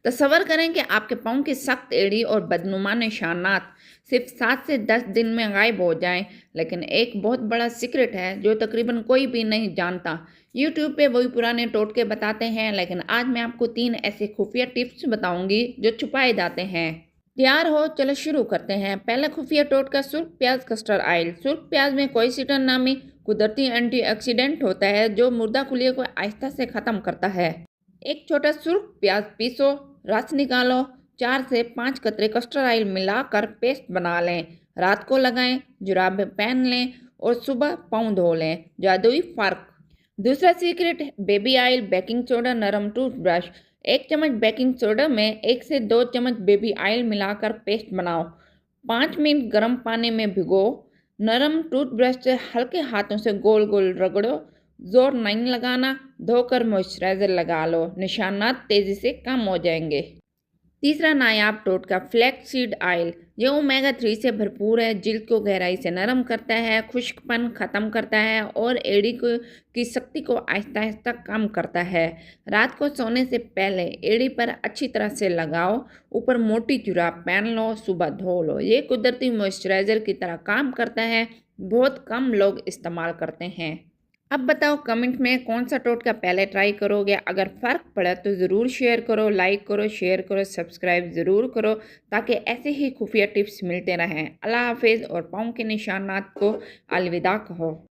तसव्वुर करें कि आपके पाँव की सख्त एड़ी और बदनुमा निशानात सिर्फ 7 से 10 दिन में गायब हो जाएं, लेकिन एक बहुत बड़ा सीक्रेट है जो तकरीबन कोई भी नहीं जानता। यूट्यूब पे वही पुराने टोटके बताते हैं, लेकिन आज मैं आपको 3 ऐसे खुफिया टिप्स बताऊंगी जो छुपाए जाते हैं। तैयार हो, चलो शुरू करते हैं। पहला खुफिया टोटका, सुर्ख प्याज कस्टर्ड ऑयल। सुर्ख प्याज में क्वरसेटिन नामी कुदरती एंटीऑक्सीडेंट होता है जो मुर्दा खुलिया को आहिस्ता से ख़त्म करता है। एक छोटा सुर्ख प्याज पीसो, रस निकालो, 4 से 5 कतरे कस्टर्ड ऑयल मिलाकर पेस्ट बना लें। रात को लगाएं, जुराबें पहन लें और सुबह पाँव धो लें। जादुई फ़र्क। दूसरा secret, baby oil, baking soda, नरम टूथब्रश। 1 चम्मच बेकिंग सोडा में 1 से 2 चम्मच बेबी ऑयल मिलाकर पेस्ट बनाओ। 5 मिनट गर्म पानी में भिगो। नरम टूथब्रश से हल्के हाथों से गोल गोल रगड़ो, जोर नहीं लगाना। धोकर मॉइस्चराइज़र लगा लो, निशानात तेज़ी से कम हो जाएंगे। तीसरा नायाब टोटका, फ्लैक्स सीड ऑयल। ये ओमेगा 3 से भरपूर है, जिल्द को गहराई से नरम करता है, खुश्कपन ख़त्म करता है और एड़ी को की शक्ति को आहिस्ता आहिस्ता कम करता है। रात को सोने से पहले एड़ी पर अच्छी तरह से लगाओ, ऊपर मोटी जुराब पहन लो, सुबह धो लो। ये कुदरती मॉइस्चराइज़र की तरह काम करता है, बहुत कम लोग इस्तेमाल करते हैं। अब बताओ कमेंट में कौन सा टोटका पहले ट्राई करोगे। अगर फ़र्क पड़ा तो ज़रूर शेयर करो, लाइक करो, शेयर करो, सब्सक्राइब ज़रूर करो ताकि ऐसे ही खुफिया टिप्स मिलते रहें। अल्लाह हाफिज़ और पाँव के निशानात को अलविदा कहो।